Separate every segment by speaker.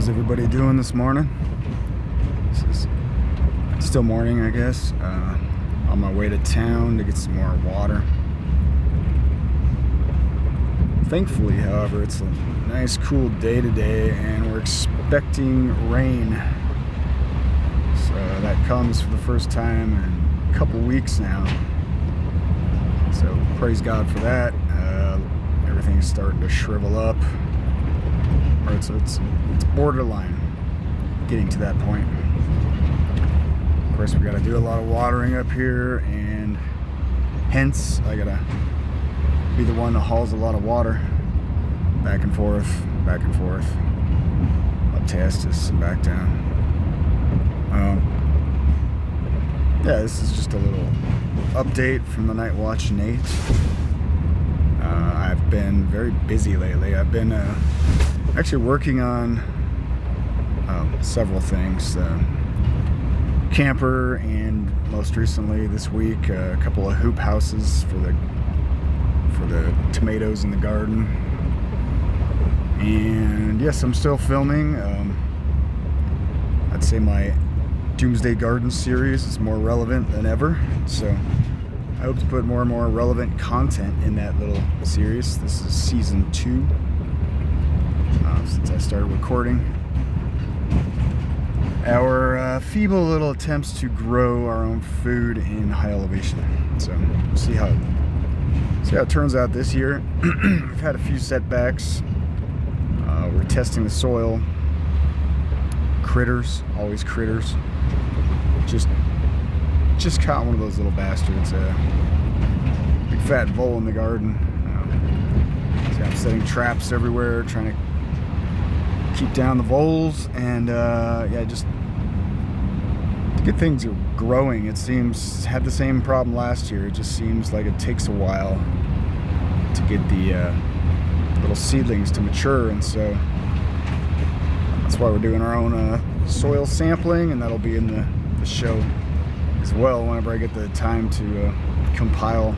Speaker 1: How's everybody doing this morning? This is still morning, I guess. On my way to town to get some more water. Thankfully, however, it's a nice cool day today and we're expecting rain. So that comes for the first time in a couple weeks now. So praise God for that. Everything's starting to shrivel up. Or it's borderline getting to that point. Of course, we got to do a lot of watering up here, and hence I gotta be the one that hauls a lot of water back and forth, up to Estes and back down. Yeah, this is just a little update from the Nightwatch N8. I've been very busy lately. I've been actually working on several things. Camper, and most recently this week a couple of hoop houses for the tomatoes in the garden. And yes, I'm still filming. I'd say my Doomsday Garden series is more relevant than ever, so I hope to put more and more relevant content in that little series. This is season 2 since I started recording. Our feeble little attempts to grow our own food in high elevation. So we'll see how it turns out this year. We've had a few setbacks. We're testing the soil. Critters, always critters. Just caught one of those little bastards. Big fat vole in the garden. So I'm setting traps everywhere, trying to keep down the voles, and just to get things growing. It seems had the same problem last year. It just seems like it takes a while to get the little seedlings to mature, and so that's why we're doing our own soil sampling, and that'll be in the show as well whenever I get the time to compile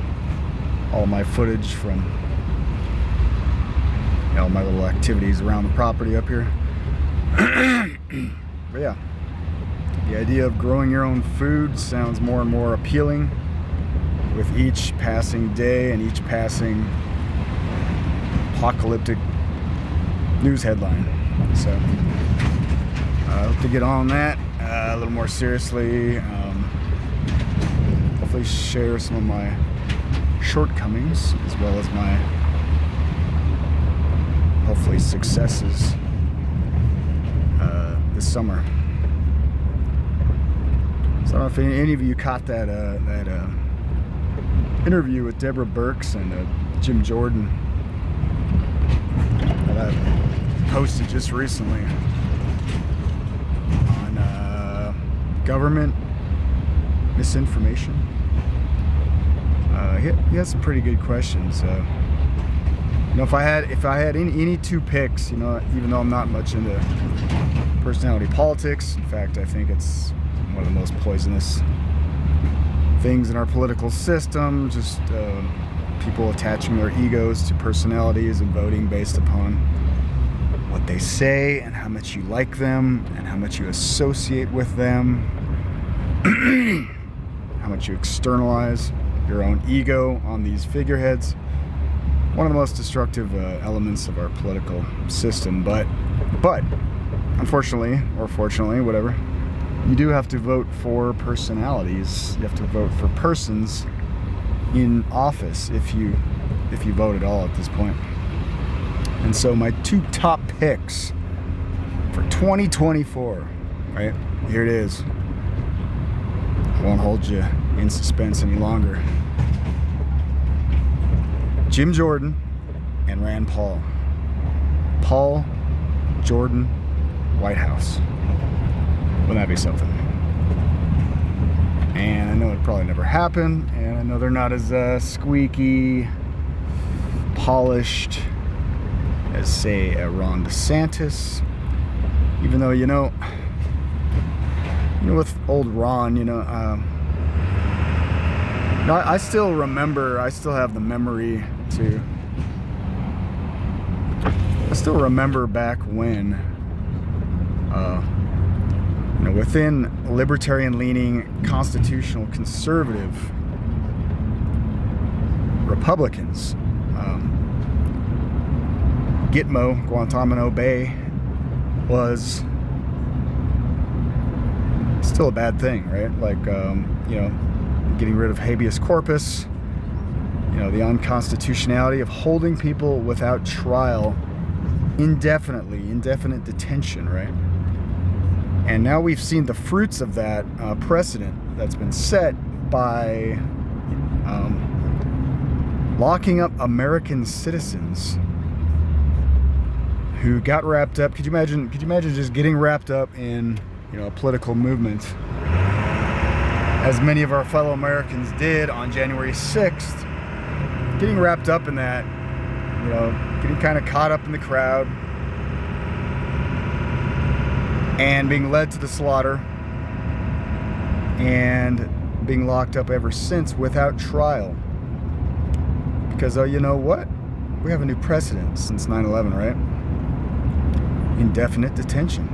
Speaker 1: all my footage from all my little activities around the property up here. But yeah, the idea of growing your own food sounds more and more appealing with each passing day and each passing apocalyptic news headline. So I hope to get on that a little more seriously. Hopefully share some of my shortcomings as well as my hopefully successes this summer. So I don't know if any of you caught that interview with Deborah Burks and Jim Jordan that I posted just recently on government misinformation. He had some pretty good questions. If I had any two picks, even though I'm not much into personality politics, in fact, I think it's one of the most poisonous things in our political system, just people attaching their egos to personalities and voting based upon what they say and how much you like them and how much you associate with them, how much you externalize your own ego on these figureheads. One of the most destructive elements of our political system, but unfortunately, or fortunately, whatever, you do have to vote for personalities. You have to vote for persons in office if you vote at all at this point. And so my two top picks for 2024, right? Here it is. I won't hold you in suspense any longer. Jim Jordan and Rand Paul. Paul, Jordan, Whitehouse. Wouldn't that be something? And I know it probably never happened, and I know they're not as squeaky, polished as, say, Ron DeSantis. Even though, with old Ron, I still remember, I still have the memory to, I still remember back when within libertarian-leaning, constitutional, conservative Republicans. Gitmo, Guantanamo Bay, was still a bad thing, right? Like, getting rid of habeas corpus, the unconstitutionality of holding people without trial indefinitely, indefinite detention, right? And now we've seen the fruits of that precedent that's been set by locking up American citizens who got wrapped up. Could you imagine just getting wrapped up in a political movement, as many of our fellow Americans did on January 6th, getting wrapped up in that, getting kind of caught up in the crowd and being led to the slaughter and being locked up ever since without trial. Because, you know what? We have a new precedent since 9/11, right? Indefinite detention.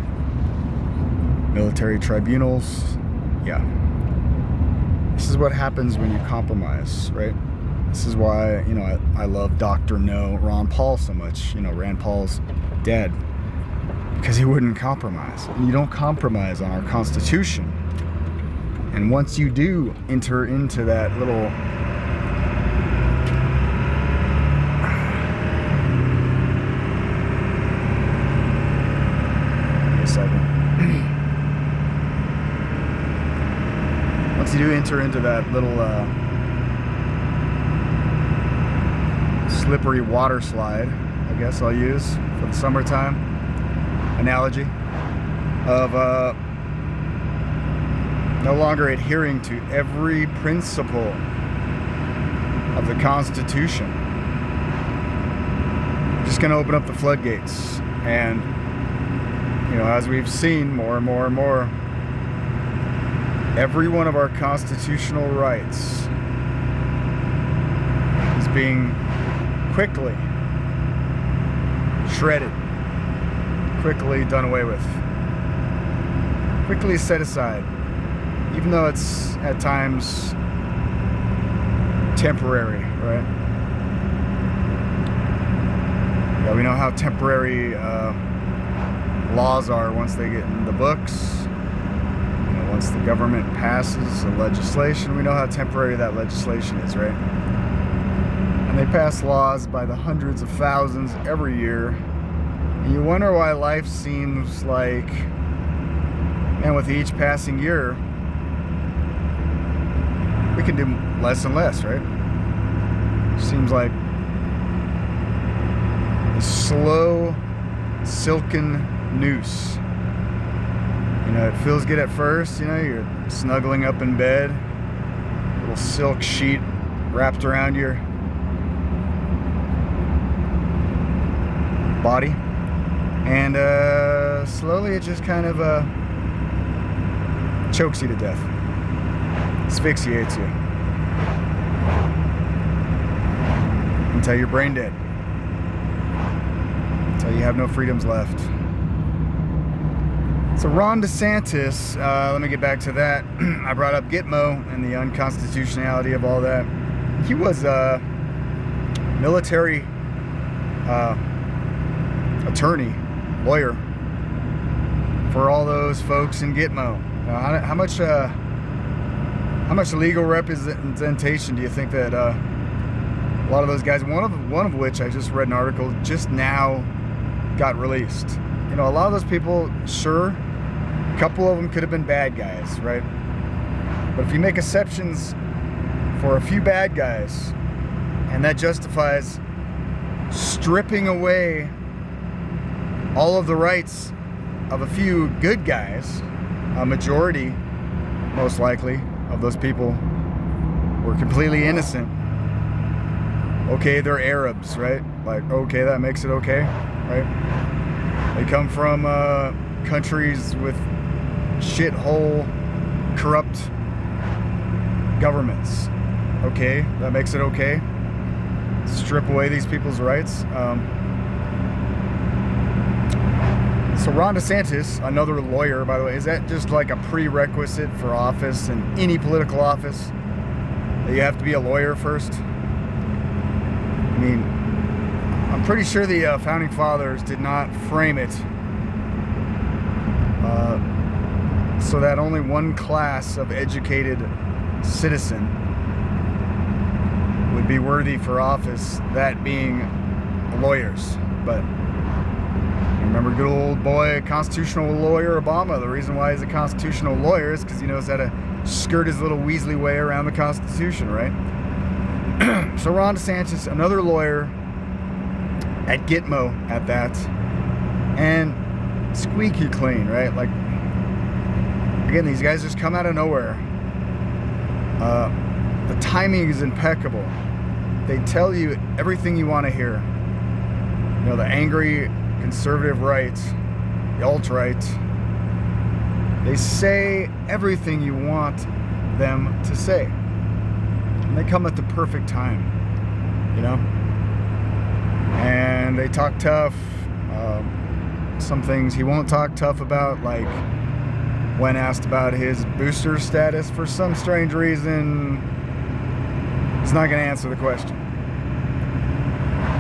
Speaker 1: Military tribunals. Yeah. This is what happens when you compromise, right? This is why, I love Dr. No, Ron Paul so much. Rand Paul's dad. Because he wouldn't compromise. And you don't compromise on our Constitution. And once you do enter into that little once you do enter into that little slippery water slide, I guess I'll use for the summertime analogy of no longer adhering to every principle of the Constitution. I'm just going to open up the floodgates, and as we've seen more and more and more, every one of our constitutional rights is being quickly shredded, quickly done away with, quickly set aside, even though it's at times temporary, right? Yeah, we know how temporary laws are once they get in the books. Once the government passes a legislation, we know how temporary that legislation is, right? And they pass laws by the hundreds of thousands every year. And you wonder why life seems like, man, with each passing year, we can do less and less, right? Seems like a slow, silken noose. It feels good at first, you're snuggling up in bed, little silk sheet wrapped around your body, and slowly it just kind of chokes you to death, asphyxiates you, until you're brain dead, until you have no freedoms left. So Ron DeSantis, let me get back to that. I brought up Gitmo and the unconstitutionality of all that. He was a military attorney, lawyer for all those folks in Gitmo. How much legal representation do you think that a lot of those guys, one of which I just read an article just now, got released? A lot of those people, sure, a couple of them could have been bad guys, right? But if you make exceptions for a few bad guys, and that justifies stripping away all of the rights of a few good guys, a majority, most likely, of those people were completely innocent. Okay, they're Arabs, right? Like, okay, that makes it okay, right? They come from countries with shithole, corrupt governments. Okay, that makes it okay. Strip away these people's rights. So Ron DeSantis, another lawyer, by the way, is that just like a prerequisite for office in any political office? That you have to be a lawyer first? I mean, I'm pretty sure the Founding Fathers did not frame it so that only one class of educated citizen would be worthy for office, that being lawyers. But remember good old boy constitutional lawyer Obama? The reason why he's a constitutional lawyer is because he knows how to skirt his little Weasley way around the Constitution, right? So Ron DeSantis, another lawyer at Gitmo at that, and squeaky clean, right? Like, again, these guys just come out of nowhere. The timing is impeccable. They tell you everything you want to hear. You know, the angry conservative right, the alt-right, they say everything you want them to say. And they come at the perfect time, you know? And they talk tough. Some things he won't talk tough about, like when asked about his booster status, for some strange reason, he's not going to answer the question.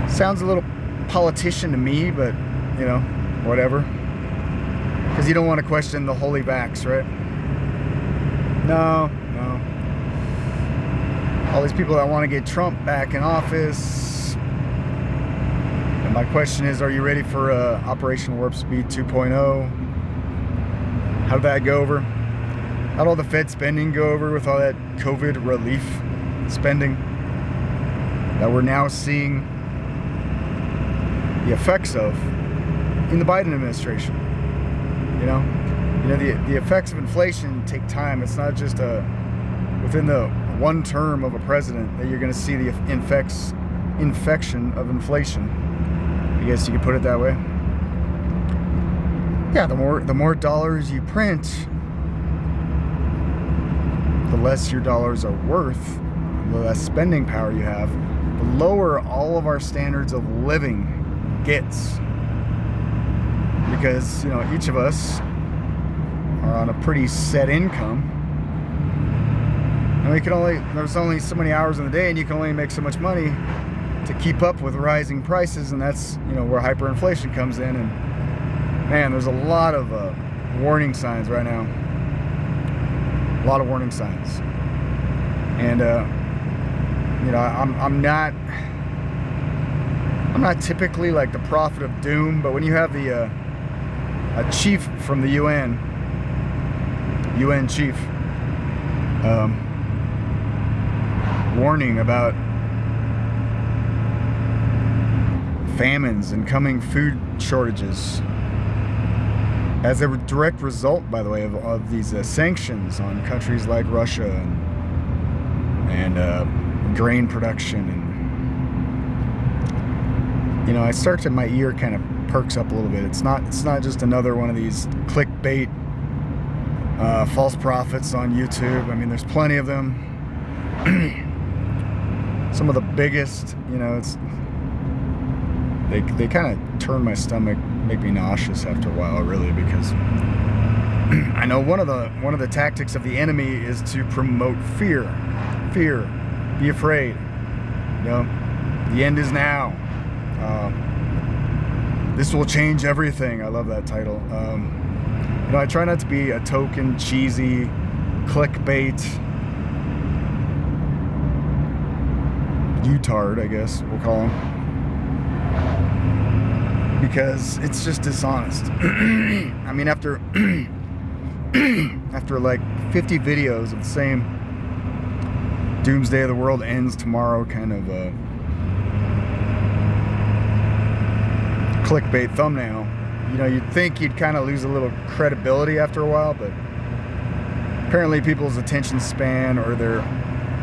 Speaker 1: Sounds a little politician to me, but, you know, whatever. Because you don't want to question the holy vax, right? No. All these people that want to get Trump back in office. And my question is, are you ready for Operation Warp Speed 2.0? How'd that go over? How'd all the Fed spending go over with all that COVID relief spending that we're now seeing the effects of in the Biden administration? You know, the effects of inflation take time. It's not just within the one term of a president that you're going to see the infection of inflation. I guess you could put it that way. Yeah, the more dollars you print, the less your dollars are worth, the less spending power you have, the lower all of our standards of living gets. Because, you know, each of us are on a pretty set income. And there's only so many hours in the day, and you can only make so much money to keep up with rising prices, and that's, you know, where hyperinflation comes in. And man, there's a lot of warning signs right now. A lot of warning signs. And you know, I'm not typically like the prophet of doom, but when you have a chief from the UN chief, warning about famines and coming food shortages as a direct result, by the way, of these sanctions on countries like Russia and grain production. And, you know, my ear kind of perks up a little bit. It's not just another one of these clickbait false prophets on YouTube. I mean, there's plenty of them. Some of the biggest, you know, they kind of turn my stomach, make me nauseous after a while, really, because I know one of the tactics of the enemy is to promote fear, be afraid. You know, the end is now. This will change everything. I love that title. You know, I try not to be a token, cheesy, clickbait utard, I guess we'll call him, because it's just dishonest. I mean, after like 50 videos of the same doomsday of the world ends tomorrow kind of clickbait thumbnail, you know, you'd think you'd kind of lose a little credibility after a while, but apparently people's attention span or their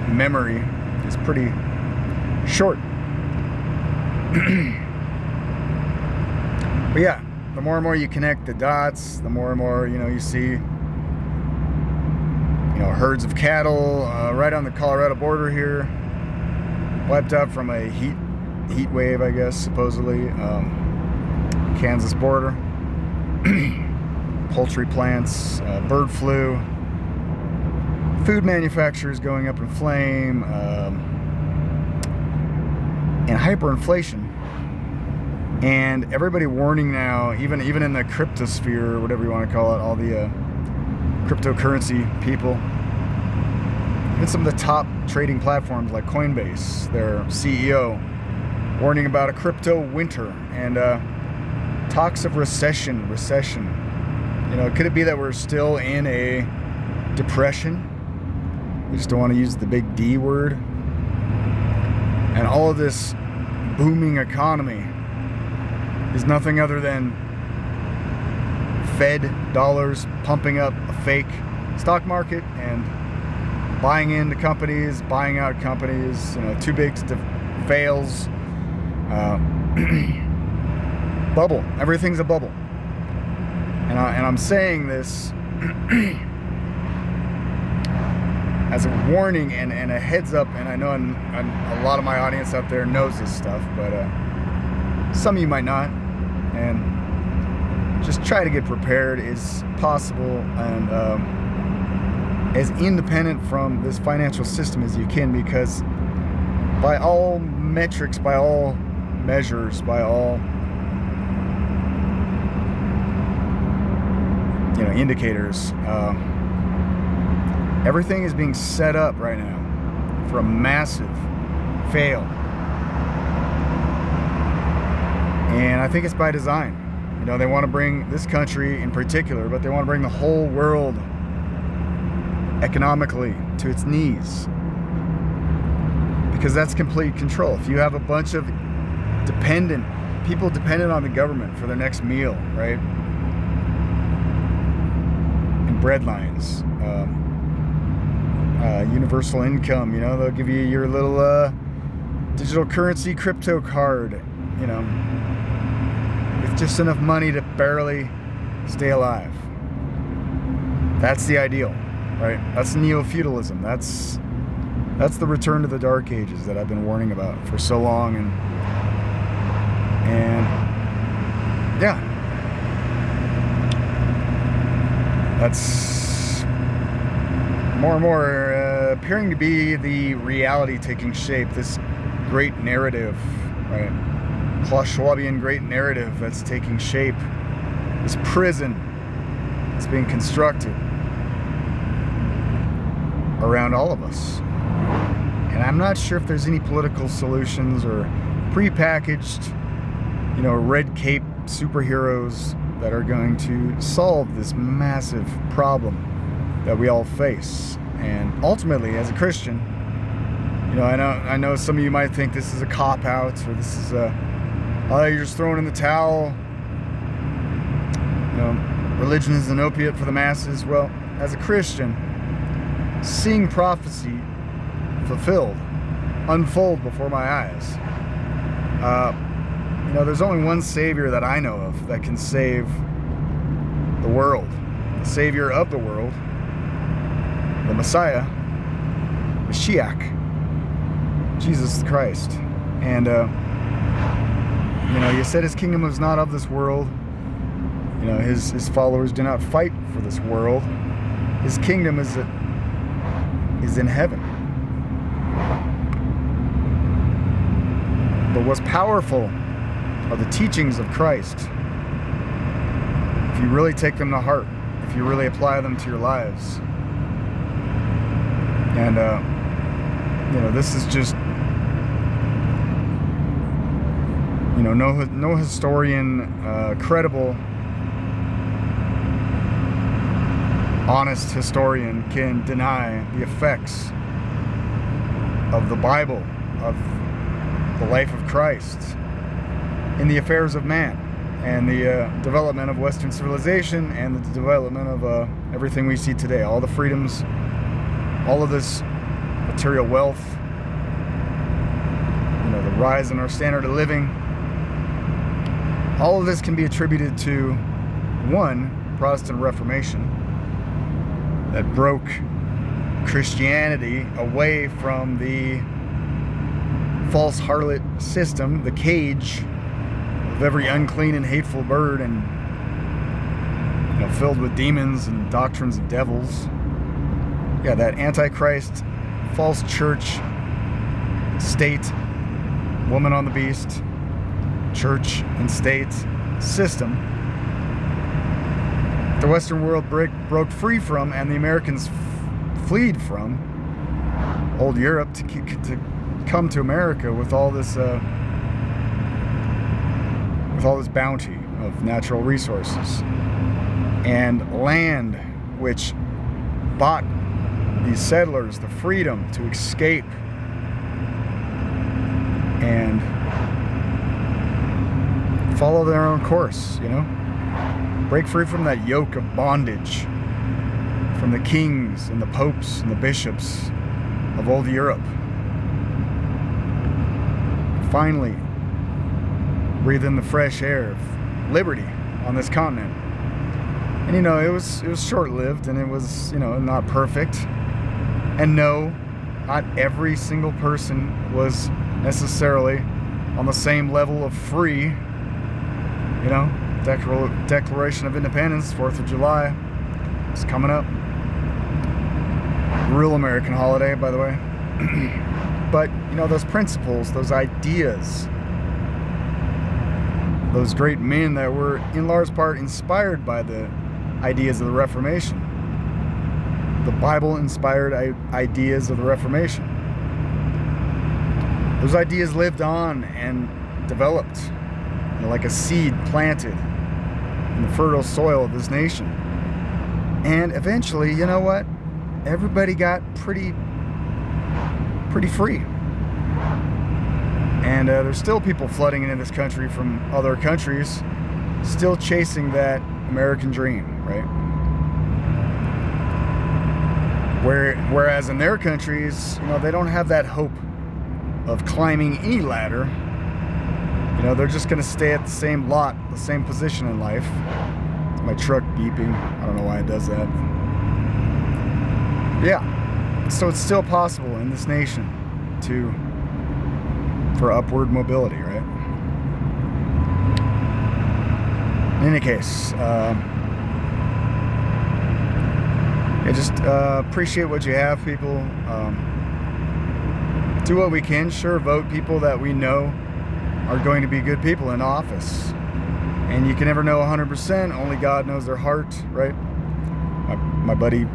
Speaker 1: memory is pretty short. But yeah, the more and more you connect the dots, the more and more, you know, you see, you know, herds of cattle right on the Colorado border here, wiped out from a heat wave, I guess, supposedly, Kansas border. poultry plants, bird flu, food manufacturers going up in flame, and hyperinflation. And everybody warning now, even in the cryptosphere, or whatever you want to call it, all the cryptocurrency people, even some of the top trading platforms like Coinbase, their CEO warning about a crypto winter and talks of recession. You know, could it be that we're still in a depression? We just don't want to use the big D word. And all of this booming economy is nothing other than Fed dollars pumping up a fake stock market and buying into companies, buying out companies, you know, too big to fails. Bubble. Everything's a bubble. And I'm saying this as a warning and a heads up, and I know a lot of my audience out there knows this stuff, but some of you might not, and just try to get prepared as possible and as independent from this financial system as you can, because by all metrics, by all measures, by all indicators, everything is being set up right now for a massive fail. And I think it's by design. You know, they want to bring this country in particular, but they want to bring the whole world economically to its knees, because that's complete control. If you have a bunch of people dependent on the government for their next meal, right? And bread lines, universal income, you know, they'll give you your little digital currency crypto card, you know, with just enough money to barely stay alive. That's the ideal, right? That's Neofeudalism. That's the return to the Dark Ages that I've been warning about for so long, and yeah, that's more and more appearing to be the reality taking shape. This great narrative, right? Klaus Schwabian great narrative that's taking shape. This prison that's being constructed around all of us. And I'm not sure if there's any political solutions or prepackaged, you know, red cape superheroes that are going to solve this massive problem that we all face. And ultimately, as a Christian, you know, I know some of you might think this is a cop-out, or this is you're just throwing in the towel. You know, religion is an opiate for the masses. Well, as a Christian, seeing prophecy fulfilled, unfold before my eyes, you know, there's only one Savior that I know of that can save the world, the Savior of the world, the Messiah, Mashiach, Jesus Christ. And you know, you said his kingdom is not of this world. You know, his followers do not fight for this world. His kingdom is in heaven. But what's powerful are the teachings of Christ. If you really take them to heart, if you really apply them to your lives. And you know, this is just, you know, no historian, credible, honest historian can deny the effects of the Bible, of the life of Christ in the affairs of man, and the development of Western civilization, and the development of everything we see today, all the freedoms, all of this material wealth, you know, the rise in our standard of living. All of this can be attributed to one, Protestant Reformation, that broke Christianity away from the false harlot system, the cage of every unclean and hateful bird, and filled with demons and doctrines of devils. Yeah, that Antichrist, false church, state, woman on the beast, church and state system the Western world broke free from, and the Americans fled from old Europe to come to America with all this bounty of natural resources and land, which bought these settlers the freedom to escape and follow their own course, break free from that yoke of bondage from the kings and the popes and the bishops of old Europe. Finally breathe in the fresh air of liberty on this continent. And it was short-lived, and it was not perfect. And no, not every single person was necessarily on the same level of free. Declaration of Independence, 4th of July is coming up. Real American holiday, by the way. But those principles, those ideas, those great men that were in large part inspired by the ideas of the Reformation, the Bible-inspired ideas of the Reformation, those ideas lived on and developed like a seed planted in the fertile soil of this nation. And eventually, everybody got pretty free. And there's still people flooding into this country from other countries, still chasing that American dream, right? Whereas in their countries, they don't have that hope of climbing any ladder. They're just going to stay at the same lot, the same position in life. My truck beeping. I don't know why it does that. Yeah. So it's still possible in this nation for upward mobility, right? In any case, just appreciate what you have, people. Do what we can. Sure, vote people that we know are going to be good people in office. And you can never know 100%. Only God knows their heart, right? My buddy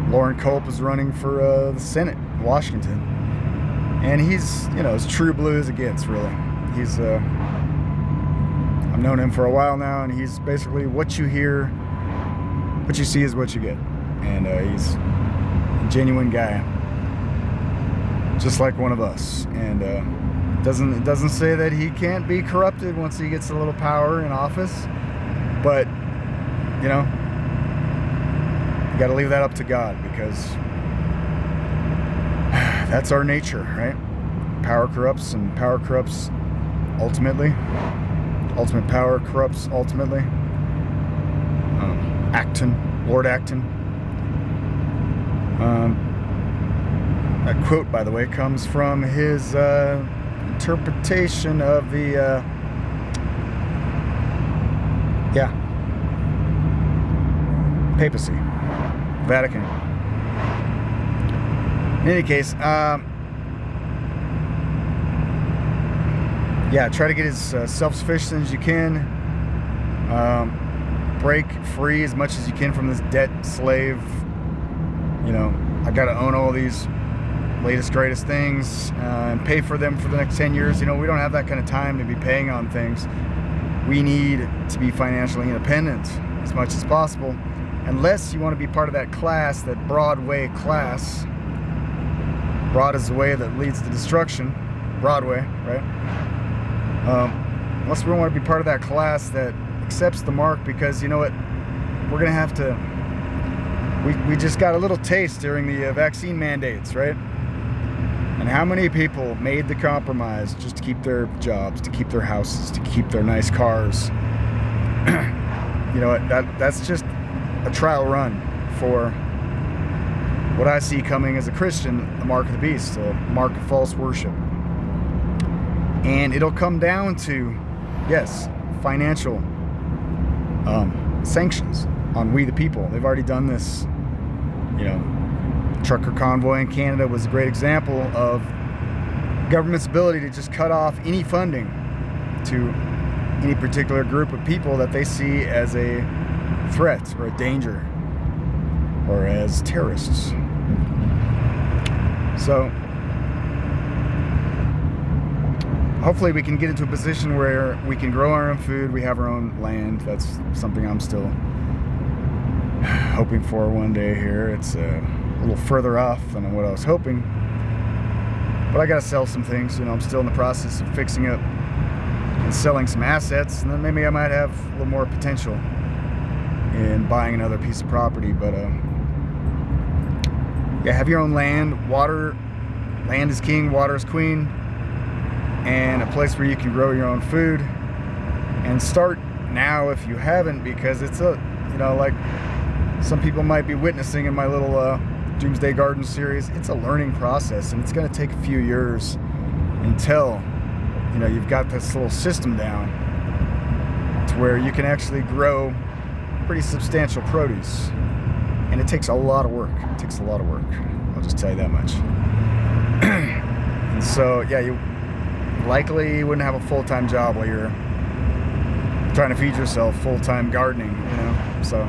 Speaker 1: Lauren Culp is running for the Senate in Washington. And he's, as true blue as it gets, really. He's, I've known him for a while now, and he's basically what you hear, what you see is what you get. And he's a genuine guy, just like one of us. And it doesn't say that he can't be corrupted once he gets a little power in office, but you got to leave that up to God, because that's our nature, right? Power corrupts, and power corrupts ultimately. Ultimate power corrupts ultimately. Lord Acton. That quote, by the way, comes from his interpretation of the papacy, Vatican. In any case, try to get as self-sufficient as you can. Break free as much as you can from this debt slave. I got to own all these latest, greatest things and pay for them for the next 10 years. We don't have that kind of time to be paying on things. We need to be financially independent as much as possible, unless you want to be part of that class, that Broadway class. Broad is the way that leads to destruction. Broadway, right? Unless we want to be part of that class that accepts the mark, because we're going to have to. We just got a little taste during the vaccine mandates, right? And how many people made the compromise just to keep their jobs, to keep their houses, to keep their nice cars? That's just a trial run for what I see coming as a Christian, the mark of the beast, a mark of false worship. And it'll come down to, yes, financial sanctions. on we the people. They've already done this. You know, trucker convoy in Canada was a great example of government's ability to just cut off any funding to any particular group of people that they see as a threat or a danger or as terrorists. So hopefully we can get into a position where we can grow our own food, we have our own land. That's something I'm still hoping for one day here. It's a little further off than what I was hoping, but I gotta sell some things. You know, I'm still in the process of fixing up and selling some assets, and then maybe I might have a little more potential in buying another piece of property. But yeah, have your own land. Water, land is king, water is queen, and a place where you can grow your own food. And start now if you haven't, because it's a, you know, like some people might be witnessing in my little Doomsday Garden series, it's a learning process, and it's going to take a few years until, you know, you've got this little system down to where you can actually grow pretty substantial produce. And it takes a lot of work. It takes a lot of work. I'll just tell you that much. And so, yeah, you likely wouldn't have a full-time job while you're trying to feed yourself, full-time gardening, you know. So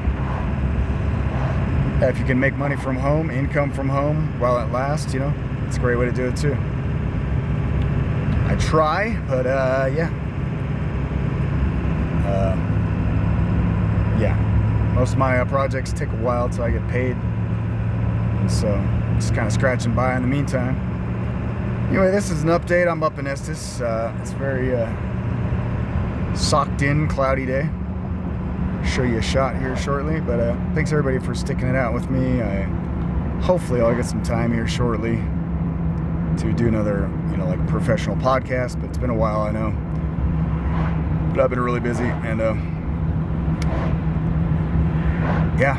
Speaker 1: if you can make money from home, income from home while it lasts, you know, it's a great way to do it too. I try, but yeah. Most of my projects take a while till I get paid, and so just kind of scratching by in the meantime. Anyway, this is an update. I'm up in Estes. It's a very socked in, cloudy day. Show you a shot here shortly, but thanks everybody for sticking it out with me. Hopefully I'll get some time here shortly to do another, you know, like professional podcast, but it's been a while, I know, but I've been really busy, and yeah,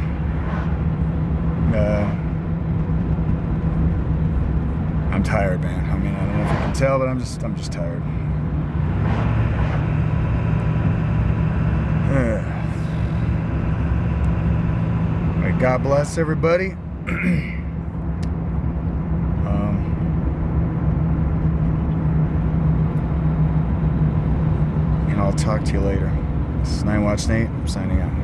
Speaker 1: I'm tired, man. I mean, I don't know if you can tell, but I'm just tired. May God bless everybody. And I'll talk to you later. This is Nightwatch N8. I'm signing out.